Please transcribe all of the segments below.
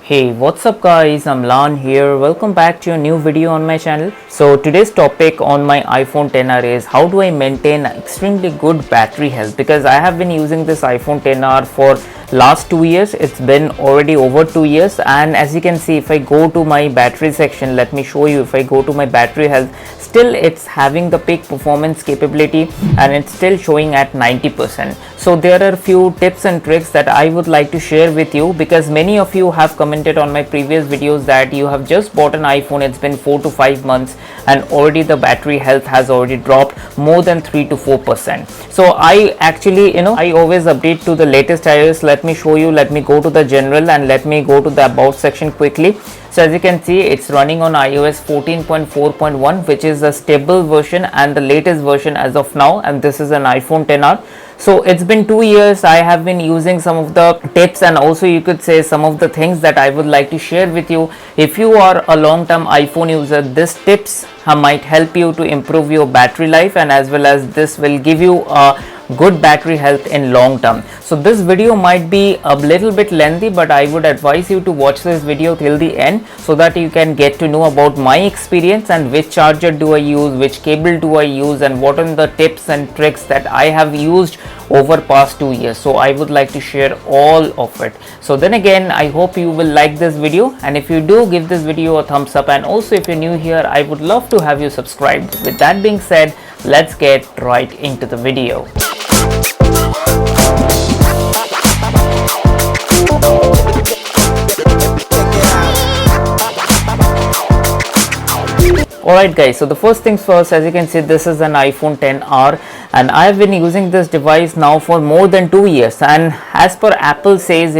Hey, what's up guys, I'm Lan here. Welcome back to a new video on my channel. So today's topic on my iPhone XR is how do I maintain extremely good battery health, because I have been using this iPhone XR for last 2 years. It's been already over 2 years, and as you can see, if I go to my battery section, let me show you. If I go to my battery health, still it's having the peak performance capability and it's still showing at 90%. So there are a few tips and tricks that I would like to share with you, because many of you have commented on my previous videos that you have just bought an iPhone, it's been 4 to 5 months and already the battery health has already dropped more than 3 to 4%. So I actually, I always update to the latest iOS. Let me show you. Let me go to the general and let me go to the about section quickly. So as you can see, it's running on iOS 14.4.1, which is a stable version and the latest version as of now, and this is an iPhone XR. So it's been 2 years. I have been using some of the tips and also you could say some of the things that I would like to share with you. If you are a long-term iPhone user, these tips might help you to improve your battery life, and as well as this will give you a good battery health in long term. So this video might be a little bit lengthy, but I would advise you to watch this video till the end so that you can get to know about my experience and which charger do I use, which cable do I use, and what are the tips and tricks that I have used over past 2 years. So I would like to share all of it. So then again, I hope you will like this video, and if you do, give this video a thumbs up, and also if you're new here, I would love to have you subscribed. With that being said, let's get right into the video. Alright guys, so the first things first, as you can see, this is an iPhone XR and I have been using this device now for more than 2 years, and as per Apple says,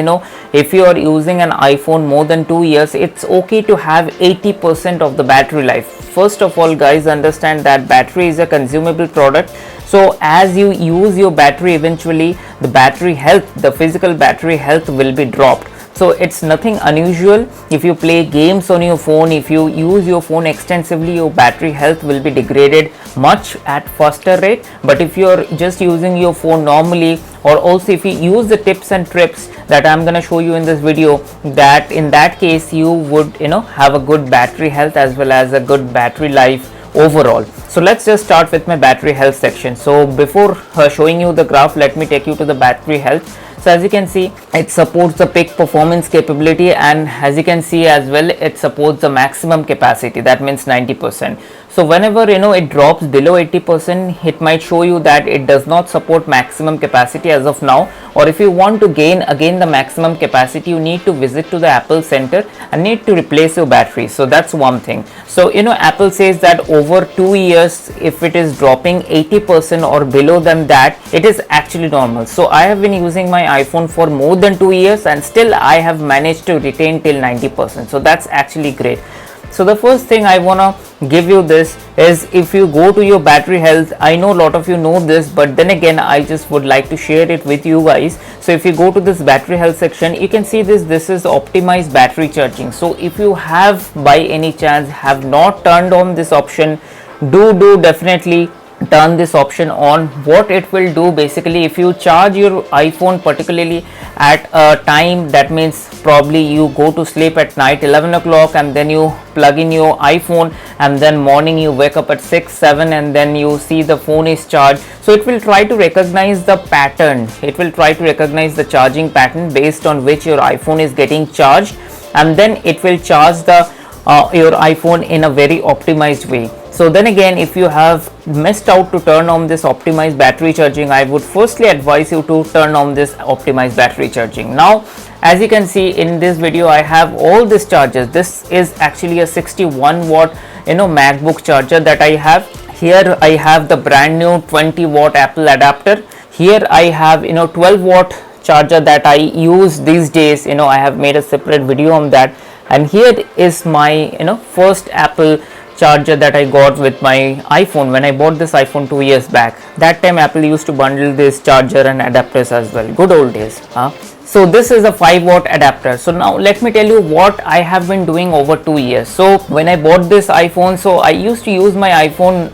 if you are using an iPhone more than 2 years, it's okay to have 80% of the battery life. First of all guys, understand that battery is a consumable product. So as you use your battery, eventually the battery health, the physical battery health will be dropped. So it's nothing unusual. If you play games on your phone, if you use your phone extensively, your battery health will be degraded much at faster rate. But if you're just using your phone normally, or also if you use the tips and tricks that I'm going to show you in this video, that in that case you would have a good battery health as well as a good battery life overall. So let's just start with my battery health section. So before showing you the graph, let me take you to the battery health. So as you can see, it supports the peak performance capability, and as you can see as well, it supports the maximum capacity, that means 90%. So whenever it drops below 80%, it might show you that it does not support maximum capacity as of now, or if you want to gain again the maximum capacity, you need to visit to the Apple center and need to replace your battery. So that's one thing. So Apple says that over 2 years, if it is dropping 80% or below than that, it is actually normal. So I have been using my iPhone for more than 2 years and still I have managed to retain till 90%. So that's actually great. So the first thing I want to give you this is, if you go to your battery health, I know a lot of you know this, but then again I just would like to share it with you guys. So if you go to this battery health section, you can see this is optimized battery charging. So if you have by any chance have not turned on this option, do definitely turn this option on. What it will do, basically, if you charge your iPhone particularly at a time, that means probably you go to sleep at night 11 o'clock and then you plug in your iPhone, and then morning you wake up at 6-7 and then you see the phone is charged. So it will try to recognize the pattern, it will try to recognize the charging pattern based on which your iPhone is getting charged, and then it will charge the your iPhone in a very optimized way. So then again, if you have missed out to turn on this optimized battery charging, I would firstly advise you to turn on this optimized battery charging. Now as you can see in this video, I have all these chargers. This is actually a 61 watt MacBook charger that I have. Here I have the brand new 20 watt Apple adapter. Here I have 12 watt charger that I use these days. I have made a separate video on that. And here is my first Apple charger that I got with my iPhone when I bought this iPhone 2 years back. That time Apple used to bundle this charger and adapters as well. Good old days, huh? So this is a 5-watt adapter. So now let me tell you what I have been doing over 2 years. So when I bought this iPhone, so I used to use my iPhone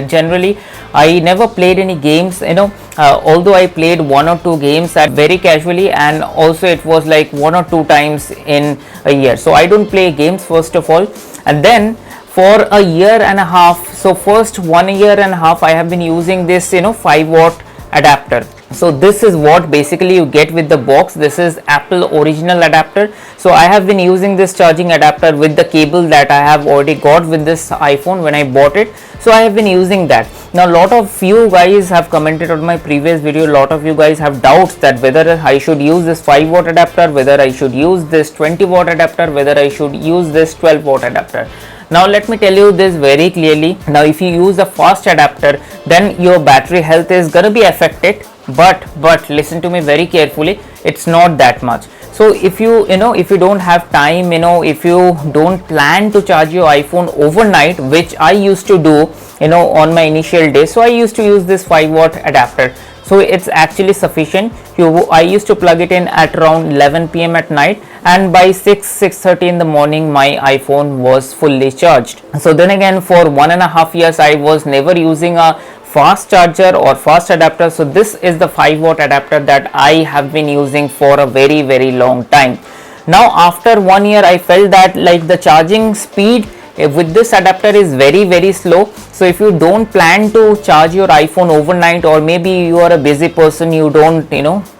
generally. I never played any games, although I played 1 or 2 games very casually, and also it was like 1 or 2 times in a year. So I don't play games first of all, and then for a year and a half, so first 1 year and a half I have been using this 5-watt adapter. So this is what basically you get with the box. This is Apple original adapter. So I have been using this charging adapter with the cable that I have already got with this iPhone when I bought it. So I have been using that. Now a lot of you guys have commented on my previous video. A lot of you guys have doubts that whether I should use this 5-watt adapter, whether I should use this 20-watt adapter, whether I should use this 12-watt adapter. Now let me tell you this very clearly. Now if you use a fast adapter, then your battery health is gonna be affected, but listen to me very carefully, it's not that much. So if you if you don't have time, if you don't plan to charge your iPhone overnight, which I used to do on my initial days, so I used to use this 5-watt adapter. So it's actually sufficient. I used to plug it in at around 11 p.m. at night, and by 6:30 in the morning my iPhone was fully charged. So then again, for 1.5 years I was never using a fast charger or fast adapter. So this is the 5-watt adapter that I have been using for a very long time. Now after 1 year I felt that like the charging speed with this adapter is very slow. So if you don't plan to charge your iPhone overnight, or maybe you are a busy person, you don't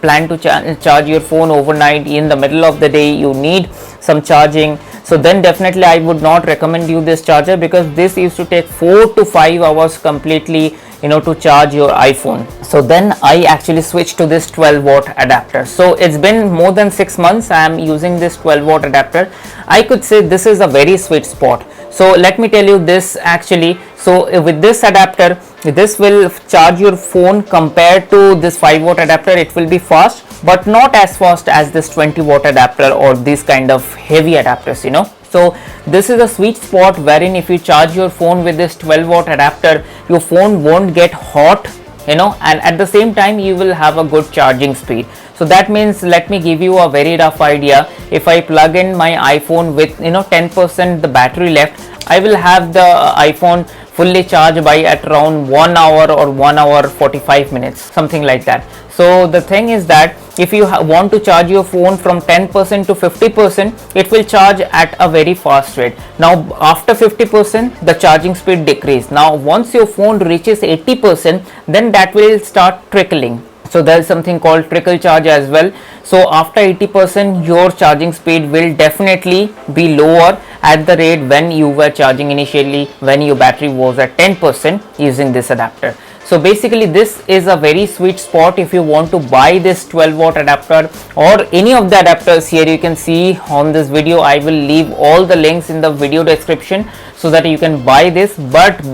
plan to charge your phone overnight, in the middle of the day you need some charging, so then definitely I would not recommend you this charger, because this used to take 4 to 5 hours completely to charge your iPhone. So then I actually switched to this 12-watt adapter. So it's been more than 6 months I am using this 12-watt adapter. I could say this is a very sweet spot. So let me tell you this actually. So with this adapter, this will charge your phone compared to this 5-watt adapter. It will be fast, but not as fast as this 20-watt adapter or these kind of heavy adapters, So this is a sweet spot wherein if you charge your phone with this 12-watt adapter, your phone won't get hot, and at the same time you will have a good charging speed. So that means, let me give you a very rough idea. If I plug in my iPhone with 10% the battery left, I will have the iPhone fully charged by at around 1 hour or 1 hour 45 minutes, something like that. So the thing is that if you want to charge your phone from 10% to 50%, it will charge at a very fast rate. Now after 50%, the charging speed decrease. Now once your phone reaches 80%, then that will start trickling. So there is something called trickle charge as well. So after 80%, your charging speed will definitely be lower at the rate when you were charging initially, when your battery was at 10% using this adapter. So basically this is a very sweet spot if you want to buy this 12-watt adapter or any of the adapters. Here you can see on this video, I will leave all the links in the video description so that you can buy this. But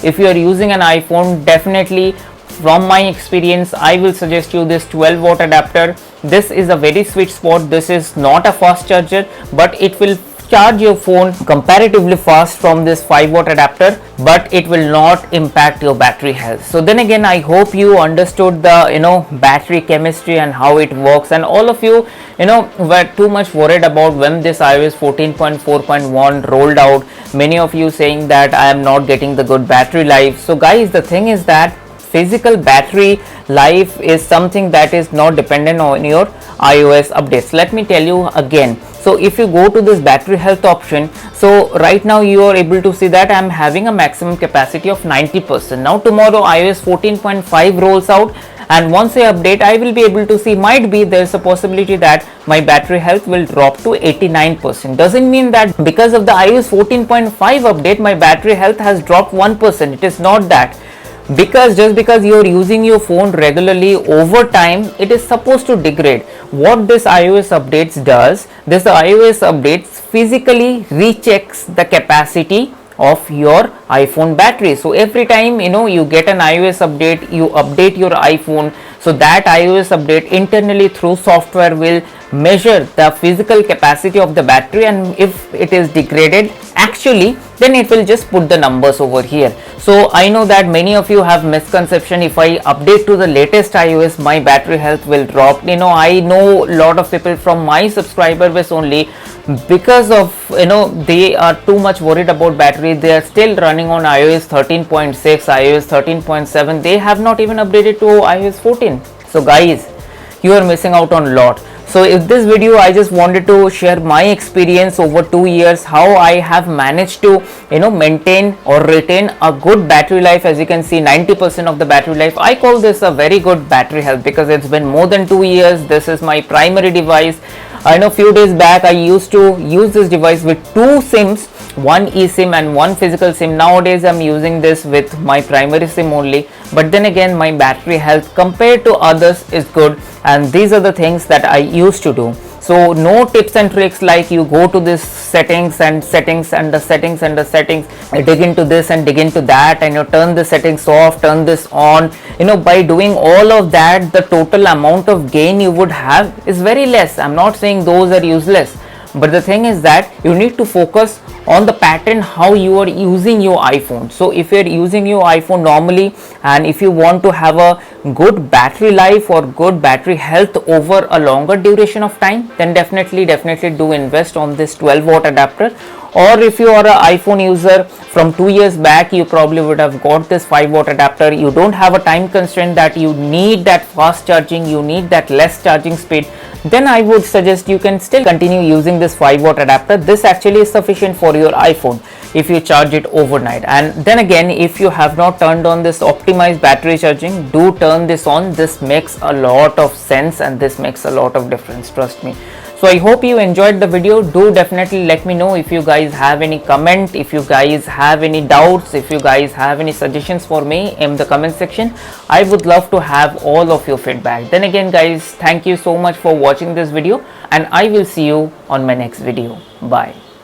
if you are using an iPhone, definitely from my experience I will suggest you this 12-watt adapter. This is a very sweet spot. This is not a fast charger, but it will charge your phone comparatively fast from this 5-watt adapter, but it will not impact your battery health. So then again, I hope you understood the battery chemistry and how it works, and all of you were too much worried about when this iOS 14.4.1 rolled out. Many of you saying that I am not getting the good battery life. So guys, the thing is that physical battery life is something that is not dependent on your iOS updates. Let me tell you again. So if you go to this battery health option, so right now you are able to see that I am having a maximum capacity of 90%. Now tomorrow iOS 14.5 rolls out, and once I update, I will be able to see, might be there is a possibility that my battery health will drop to 89%. Doesn't mean that because of the iOS 14.5 update my battery health has dropped 1%. It is not that. Because just because you are using your phone regularly, over time it is supposed to degrade. What this iOS updates does, this iOS updates physically rechecks the capacity of your iPhone battery. So every time you get an iOS update, you update your iPhone, so that iOS update internally through software will measure the physical capacity of the battery, and if it is degraded actually, then it will just put the numbers over here. So I know that many of you have misconception, if I update to the latest iOS my battery health will drop. I know a lot of people from my subscriber base only, because of they are too much worried about battery, they are still running on iOS 13.6, iOS 13.7, they have not even updated to iOS 14. So guys, you are missing out on a lot. So in this video I just wanted to share my experience over 2 years, how I have managed to maintain or retain a good battery life. As you can see, 90% of the battery life, I call this a very good battery health because it's been more than 2 years. This is my primary device. I know few days back I used to use this device with 2 SIMs, one eSIM and one physical SIM. Nowadays I'm using this with my primary SIM only, but then again my battery health compared to others is good, and these are the things that I used to do. So no tips and tricks like you go to this settings and settings and the settings and the settings, dig into this and dig into that, and you turn the settings off, turn this on. By doing all of that, the total amount of gain you would have is very less. I'm not saying those are useless, but the thing is that you need to focus on the pattern how you are using your iPhone. So if you're using your iPhone normally, and if you want to have a good battery life or good battery health over a longer duration of time, then definitely do invest on this 12-watt adapter. Or if you are an iPhone user from 2 years back, you probably would have got this 5-watt adapter. You don't have a time constraint that you need that fast charging, you need that less charging speed, then I would suggest you can still continue using this 5-watt adapter. This actually is sufficient for your iPhone if you charge it overnight. And then again, if you have not turned on this optimized battery charging, do turn this on. This makes a lot of sense and this makes a lot of difference, trust me. So I hope you enjoyed the video. Do definitely let me know if you guys have any comment, if you guys have any doubts, if you guys have any suggestions for me in the comment section. I would love to have all of your feedback. Then again guys, thank you so much for watching this video, and I will see you on my next video. Bye.